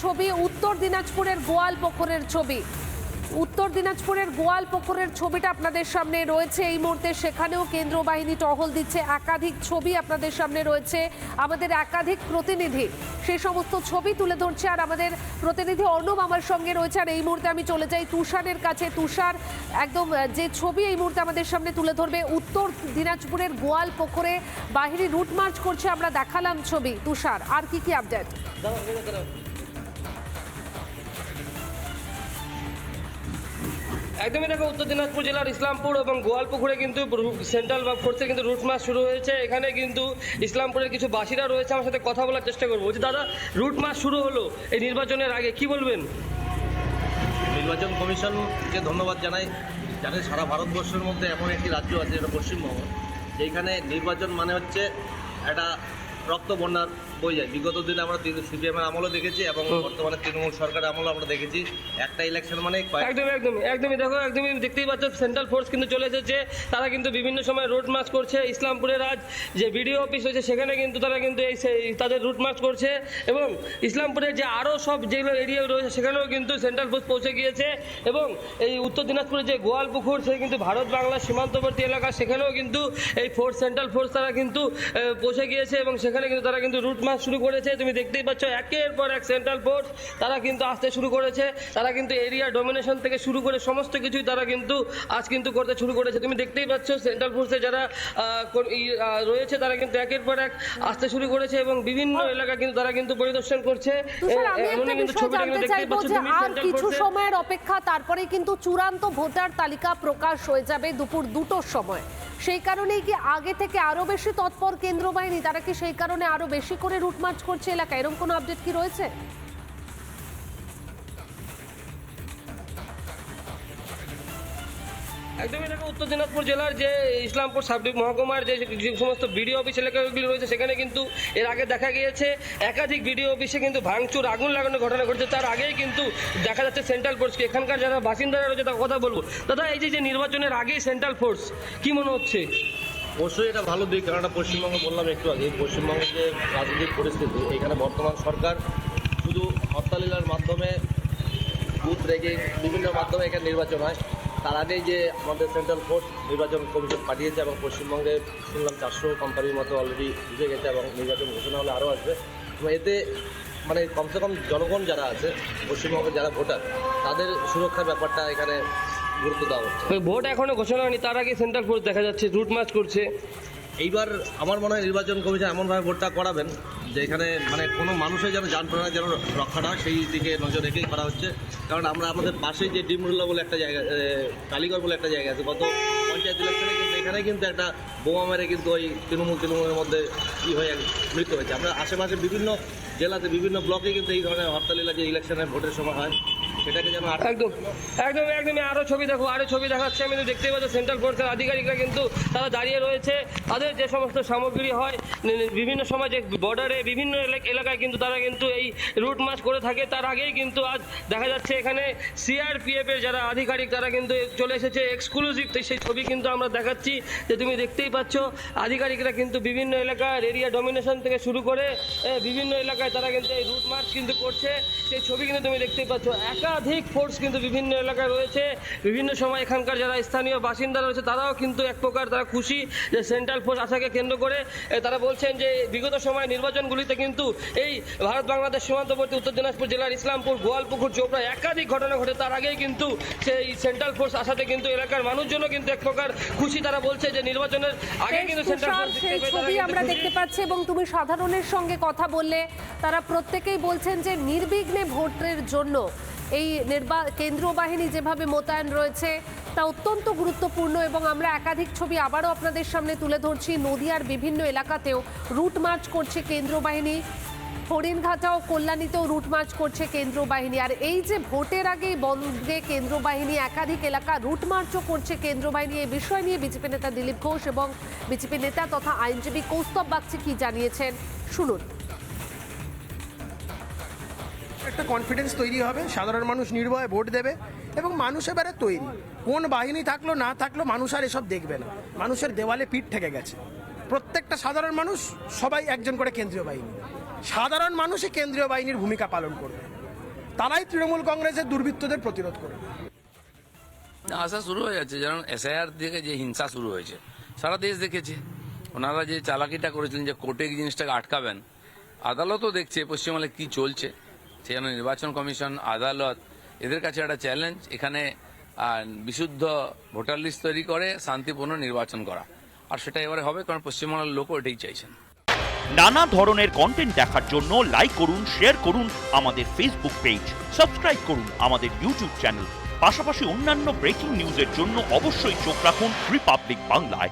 ছবি উত্তর দিনাজপুরের গোয়ালপুকুরের ছবি। উত্তর দিনাজপুরের গোয়ালপুকুরের ছবিটা আপনাদের সামনে রয়েছে এই মুহূর্তে। সেখানেও কেন্দ্র বাহিনী টহল দিচ্ছে। একাধিক ছবি আপনাদের সামনে রয়েছে। আমাদের একাধিক প্রতিনিধি সেই সমস্ত ছবি তুলে ধরছে, আর আমাদের প্রতিনিধি অর্ণব আমার সঙ্গে রয়েছে। আর এই মুহূর্তে আমি চলে যাই তুষারের কাছে। তুষার, একদম যে ছবি এই মুহূর্তে আমাদের সামনে তুলে ধরবে উত্তর দিনাজপুরের গোয়ালপুকুরে বাহিনী রুট মার্চ করছে, আমরা দেখালাম ছবি। তুষার, আর কি কি আপডেট? একদমই দেখো, উত্তর দিনাজপুর জেলার ইসলামপুর এবং গোয়ালপুকুরে কিন্তু সেন্ট্রাল ফোর্সে কিন্তু রুট মার্চ শুরু হয়েছে। এখানে কিন্তু ইসলামপুরের কিছু বাসিরা রয়েছে, আমার সাথে কথা বলার চেষ্টা করবো। বলছি দাদা, রুট মার্চ শুরু হলো এই নির্বাচনের আগে, কি বলবেন? নির্বাচন কমিশনকে ধন্যবাদ জানাই। জানেন, সারা ভারতবর্ষের মধ্যে এমন একটি রাজ্য আছে, যেটা পশ্চিমবঙ্গ, যেখানে নির্বাচন মানে হচ্ছে একটা রক্ত বন্যার বই যায়। বিগত দিনে আমরা সিপিএমের আমলও দেখেছি এবং বর্তমানে তৃণমূল সরকারের আমলও আমরা দেখেছি। একটা ইলেকশন মানে একদমই দেখো, একদমই দেখতেই পাচ্ছ সেন্ট্রাল ফোর্স কিন্তু চলে এসেছে। তারা কিন্তু বিভিন্ন সময় রুট মার্চ করছে। ইসলামপুরের আজ যে বিডিও অফিস রয়েছে সেখানে কিন্তু তারা কিন্তু তাদের রুট মার্চ করছে, এবং ইসলামপুরের যে আরও সব যেগুলো এরিয়া রয়েছে সেখানেও কিন্তু সেন্ট্রাল ফোর্স পৌঁছে গিয়েছে। এবং এই উত্তর দিনাজপুরের যে গোয়ালপুকুর, সে কিন্তু ভারত বাংলা সীমান্তবর্তী এলাকা, সেখানেও কিন্তু এই সেন্ট্রাল ফোর্স তারা কিন্তু পৌঁছে গিয়েছে এবং সেখানে কিন্তু তারা কিন্তু রুট মার্চ শুরু করেছে। তুমি দেখতেই পাচ্ছ একের পর এক সেন্ট্রাল ফোর্স তারা কিন্তু আসতে শুরু করেছে। তারা কিন্তু এরিয়া ডমিনেশন থেকে শুরু করে সমস্ত কিছুই তারা কিন্তু আজ কিন্তু করতে শুরু করেছে। তুমি দেখতেই পাচ্ছ সেন্ট্রাল ফোর্সে যারা রয়েছে তারা কিন্তু একের পর এক আসতে শুরু করেছে এবং বিভিন্ন এলাকা কিন্তু তারা কিন্তু পরিদর্শন করছে। এমনই কিন্তু ছবিটা কিন্তু দেখতেই পাচ্ছ তুমি। আর কিছু সময়ের অপেক্ষা, তারপরে কিন্তু চূড়ান্ত ভোটার তালিকা প্রকাশ হয়ে যাবে দুপুর 2টোর সময়। সেই কারণেই কি আগে থেকে আরো বেশি তৎপর কেন্দ্র বাহিনী? তারা কি সেই কারণে আরো বেশি করে রুট মার্চ করছে এলাকায়? এরকম কোনো আপডেট কি রয়েছে? একদমই দেখো, উত্তর দিনাজপুর জেলার যে ইসলামপুর সাব মহকুমার যে সমস্ত বিডিও অফিস এলাকাগুলি রয়েছে সেখানে কিন্তু এর আগে দেখা গিয়েছে একাধিক বিডিও অফিসে কিন্তু ভাঙচুর, আগুন লাগানোর ঘটনা ঘটছে। তার আগেই কিন্তু দেখা যাচ্ছে সেন্ট্রাল ফোর্সকে। এখানকার যারা বাসিন্দারা রয়েছে তার কথা বলবো। দাদা, এই যে নির্বাচনের আগেই সেন্ট্রাল ফোর্স, কি মনে হচ্ছে? অবশ্যই এটা ভালো দিক, কারণ পশ্চিমবঙ্গ বললাম একটু আগে, পশ্চিমবঙ্গের যে রাজনৈতিক পরিস্থিতি, এখানে বর্তমান সরকার শুধু হরতালিলার মাধ্যমে বুথ রেগে বিভিন্ন মাধ্যমে এখানে নির্বাচন হয়। তার আগেই যে আমাদের সেন্ট্রাল ফোর্স নির্বাচন কমিশন পাঠিয়েছে এবং পশ্চিমবঙ্গে শুনলাম 400 কোম্পানির মতো অলরেডি ঢুকে গেছে এবং নির্বাচন ঘোষণা হলে আরও আসবে। এবং এতে মানে কমসে কম জনগণ যারা আছে, পশ্চিমবঙ্গের যারা ভোটার, তাদের সুরক্ষার ব্যাপারটা এখানে গুরুত্ব দেওয়া হচ্ছে। ভোট এখনো ঘোষণা হয়নি, তার আগে সেন্ট্রাল ফোর্স দেখা যাচ্ছে রুট মার্চ করছে। এইবার আমার মনে হয় নির্বাচন কমিশন এমনভাবে ভোটটা করাবেন যে এখানে মানে কোনো মানুষের যেন যান প্রাণের যেন রক্ষাটা, সেই দিকে নজর রেখেই করা হচ্ছে। কারণ আমরা আমাদের পাশেই যে ডিমরুল্লা বলে একটা জায়গা, কালীগড় বলে একটা জায়গা আছে, গত পঞ্চায়েত ইলেকশনে কিন্তু এখানে কিন্তু একটা বোমা মেরে কিন্তু ওই তৃণমূলের মধ্যে হয়ে মৃত্যু হয়েছে। আমরা আশেপাশে বিভিন্ন জেলাতে বিভিন্ন ব্লকে কিন্তু এই ধরনের হরতালিলা যে ইলেকশনের ভোটের সময় হয় সেটাকে যেন একদমই আরও ছবি দেখাচ্ছে। আমি তো দেখতেই পাচ্ছি সেন্ট্রাল ফোর্সের আধিকারিকরা কিন্তু তারা দাঁড়িয়ে রয়েছে। তাদের যে সমস্ত সামগ্রী হয় বিভিন্ন সময় যে বর্ডারে বিভিন্ন এলাকায় কিন্তু তারা কিন্তু এই রুট মার্চ করে থাকে। তার আগেই কিন্তু আজ দেখা যাচ্ছে এখানে সিআরপিএফের যারা আধিকারিক তারা কিন্তু চলে এসেছে এক্সক্লুসিভ। সেই ছবি কিন্তু আমরা দেখাচ্ছি, যে তুমি দেখতেই পাচ্ছ আধিকারিকরা কিন্তু বিভিন্ন এলাকার এরিয়া ডমিনেশন থেকে শুরু করে বিভিন্ন এলাকায় তারা কিন্তু এই রুট মার্চ কিন্তু করছে। সেই ছবি কিন্তু তুমি দেখতেই পাচ্ছ। একাধিক ফোর্স কিন্তু বিভিন্ন এলাকায় রয়েছে। বিভিন্ন সময় এখানকার যারা স্থানীয় বাসিন্দা রয়েছে তারাও কিন্তু এক প্রকার তারা খুশি যে সেন্ট্রাল ফোর্স আসাকে কেন্দ্র করে তারা বলছেন যে বিগত সময় নির্বাচনগুলিতে কিন্তু এই ভারত বাংলাদেশ সীমান্তবর্তী উত্তর দিনাজপুর জেলার ইসলামপুর, গোয়ালপুকুর, চোপড়া একাধিক ঘটনা ঘটে। তার আগেই কিন্তু সেই সেন্ট্রাল ফোর্স আসাতে কিন্তু এলাকার মানুষজনও কিন্তু এক প্রকার খুশি। তারা বলছে যে নির্বাচনের আগে কিন্তু সেন্ট্রাল ফোর্স ছবি আমরা দেখতে পাচ্ছি। এবং তুমি সাধারণের সঙ্গে কথা বললে তারা প্রত্যেকেই বলছেন যে নির্বিঘ্নে ভোটের জন্য এই কেন্দ্রীয় বাহিনী যেভাবে মোতায়েন রয়েছে তা অত্যন্ত গুরুত্বপূর্ণ। এবং আমরা একাধিক ছবি আবারও আপনাদের সামনে তুলে ধরছি। নদিয়ার বিভিন্ন এলাকাতেও রুট মার্চ করছে কেন্দ্রীয় বাহিনী, হরিণঘাটা ও কল্যাণীতেও রুট মার্চ করছে কেন্দ্রীয় বাহিনী। আর এই যে ভোটের আগেই বন্ধে কেন্দ্রীয় বাহিনী একাধিক এলাকা রুট মার্চও করছে কেন্দ্রীয় বাহিনী, এই বিষয় নিয়ে বিজেপি নেতা দিলীপ ঘোষ এবং বিজেপি নেতা তথা আইনজীবী কৌস্তব বাগচি কি জানিয়েছেন শুনুন। একটা কনফিডেন্স তৈরি হবে, সাধারণ মানুষ নির্ভয়ে ভোট দেবে এবং মানুষ এবারে তৈরি। কোন বাহিনী থাকলো না থাকলো মানুষ আর এসব দেখবে না। মানুষের দেওয়ালে পিঠ ঠেকে গেছে। প্রত্যেকটা সাধারণ মানুষ সবাই একজন করে কেন্দ্রীয় বাহিনী, সাধারণ মানুষই কেন্দ্রীয় বাহিনীর ভূমিকা পালন করবে। তারাই তৃণমূল কংগ্রেসের দুর্বৃত্তদের প্রতিরোধ করবে। না, আসা শুরু হয়ে যাচ্ছে, যেমন এসআইআর থেকে যে হিংসা শুরু হয়েছে সারা দেশ দেখেছে। ওনারা যে চালাকিটা করেছিলেন যে কোর্টে জিনিসটাকে আটকাবেন, আদালতও দেখছে পশ্চিমবঙ্গে কি চলছে। সেখানে নির্বাচন কমিশন, আদালত এদের কাছে একটা চ্যালেঞ্জ এখানে বিশুদ্ধ ভোটার লিস্ট তৈরি করে শান্তিপূর্ণ নির্বাচন করা, আর সেটা এবারে হবে, কারণ পশ্চিমবাংলার লোকও এটাই চাইছেন। নানা ধরনের কন্টেন্ট দেখার জন্য লাইক করুন, শেয়ার করুন আমাদের ফেসবুক পেজ, সাবস্ক্রাইব করুন আমাদের ইউটিউব চ্যানেল। পাশাপাশি অন্যান্য ব্রেকিং নিউজের জন্য অবশ্যই চোখ রাখুন রিপাবলিক বাংলায়।